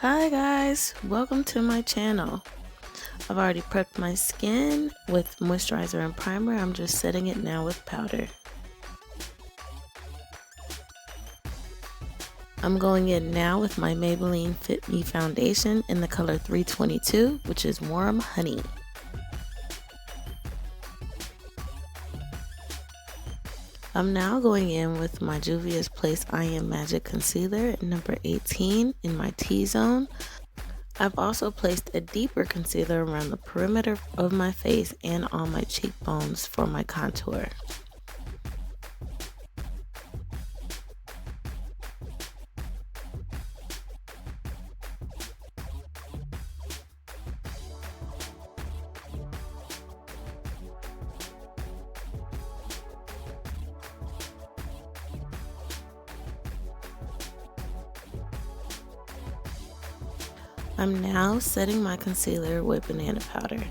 Hi guys, welcome to my channel. I've already prepped my skin with moisturizer and primer. I'm just setting it now with powder. I'm going in now with my Maybelline Fit Me foundation in the color 322, which is Warm Honey. I'm now going in with my Juvia's Place I Am Magic Concealer number 18 in my T-zone. I've also placed a deeper concealer around the perimeter of my face and on my cheekbones for my contour. I'm now setting my concealer with banana powder.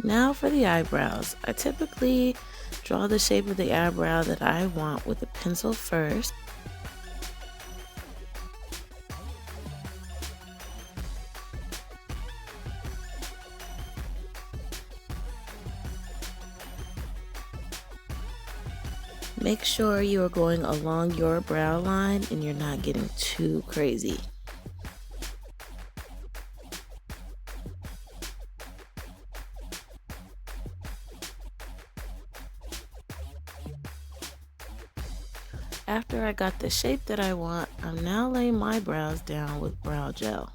Now for the eyebrows. I typically draw the shape of the eyebrow that I want with a pencil first. Make sure you are going along your brow line and you're not getting too crazy. After I got the shape that I want, I'm now laying my brows down with brow gel.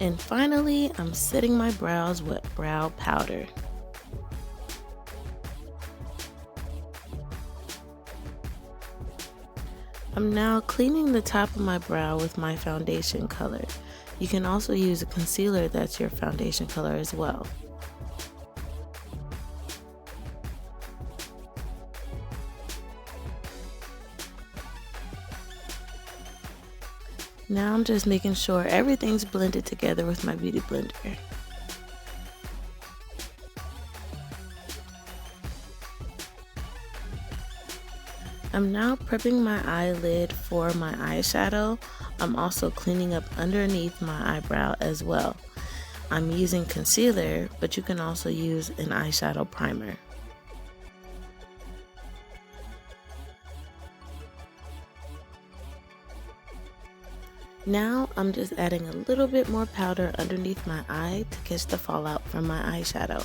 And finally, I'm setting my brows with brow powder. I'm now cleaning the top of my brow with my foundation color. You can also use a concealer that's your foundation color as well. Now I'm just making sure everything's blended together with my beauty blender. I'm now prepping my eyelid for my eyeshadow. I'm also cleaning up underneath my eyebrow as well. I'm using concealer, but you can also use an eyeshadow primer. Now I'm just adding a little bit more powder underneath my eye to catch the fallout from my eyeshadow.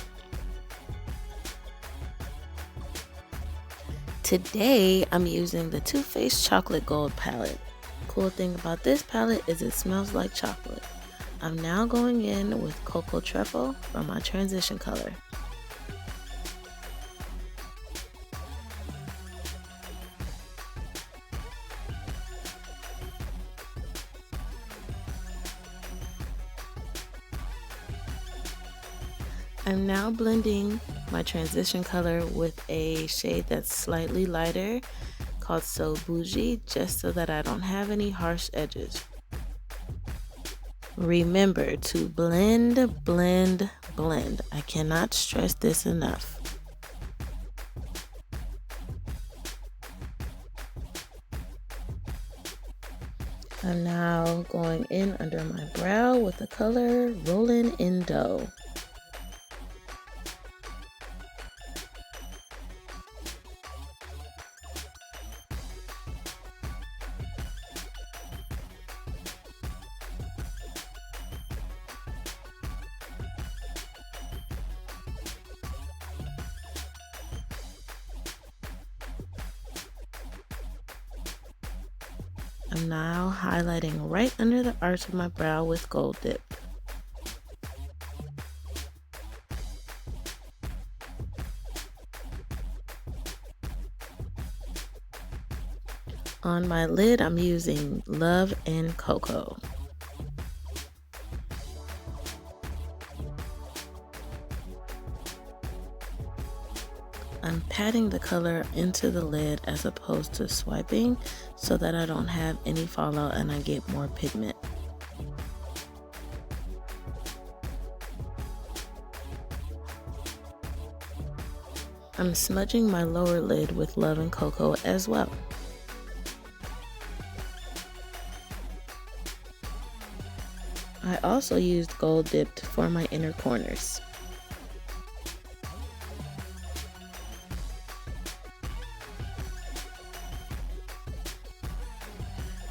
Today I'm using the Too Faced Chocolate Gold palette. Cool thing about this palette is it smells like chocolate. I'm now going in with Cocoa Truffle for my transition color. I'm now blending my transition color with a shade that's slightly lighter called So Bougie, just so that I don't have any harsh edges. Remember to blend, blend, blend. I cannot stress this enough. I'm now going in under my brow with the color Rolling in Dough. I'm now highlighting right under the arch of my brow with Gold Dip. On my lid, I'm using Love and Cocoa. I'm patting the color into the lid as opposed to swiping so that I don't have any fallout and I get more pigment. I'm smudging my lower lid with Love and Cocoa as well. I also used Gold Dipped for my inner corners.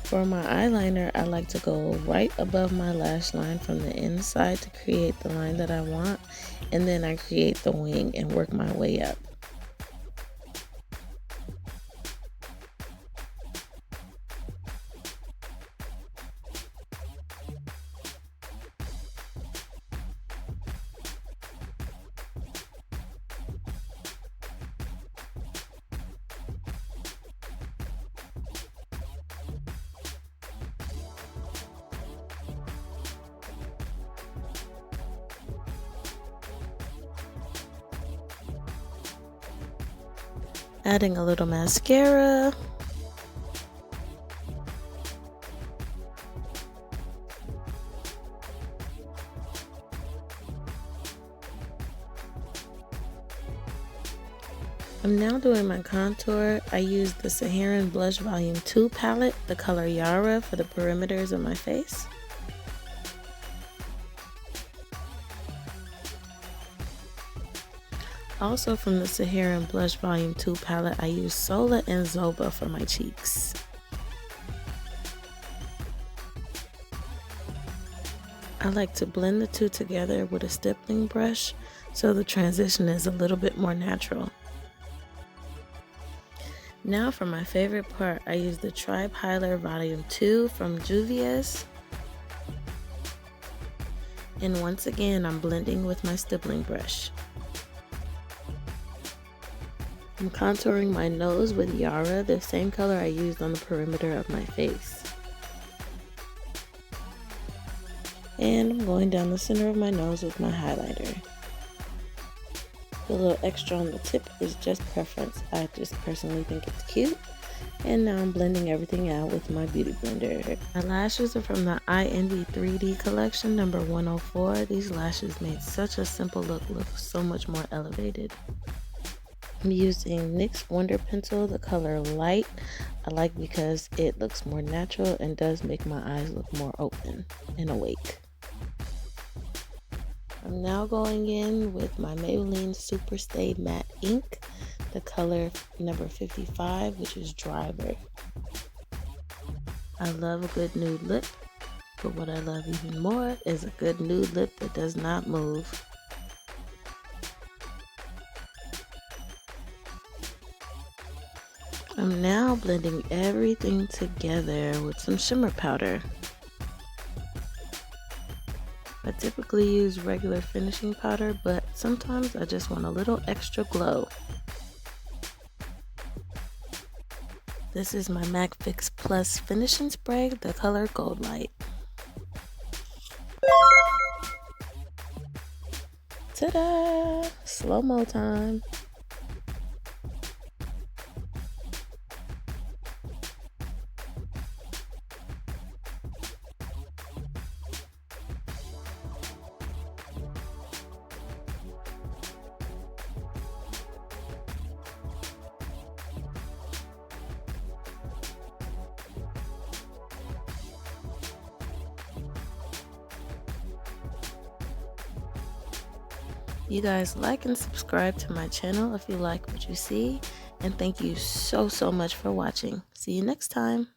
For my eyeliner, I like to go right above my lash line from the inside to create the line that I want, and then I create the wing and work my way up. Adding a little mascara. I'm now doing my contour. I used the Saharan Blush Volume 2 palette, the color Yara, for the perimeters of my face. Also from the Saharan Blush Volume 2 palette, I used Sola and Zoba for my cheeks. I like to blend the two together with a stippling brush so the transition is a little bit more natural. Now for my favorite part, I use the Tribe Highlighter Volume 2 from Juvia's. And once again, I'm blending with my stippling brush. I'm contouring my nose with Yara, the same color I used on the perimeter of my face. And I'm going down the center of my nose with my highlighter. The little extra on the tip is just preference. I just personally think it's cute. And now I'm blending everything out with my beauty blender. My lashes are from the I Envy 3D collection, number 104. These lashes made such a simple look so much more elevated. I'm using NYX Wonder Pencil, the color Light. I like because it looks more natural and does make my eyes look more open and awake. I'm now going in with my Maybelline Super Stay Matte Ink, the color number 55, which is Driver. I love a good nude lip, but what I love even more is a good nude lip that does not move. I'm now blending everything together with some shimmer powder. I typically use regular finishing powder, but sometimes I just want a little extra glow. This is my MAC Fix Plus finishing spray, the color Gold Light. Ta-da! Slow-mo time. You guys like and subscribe to my channel if you like what you see, and thank you so much for watching. See you next time.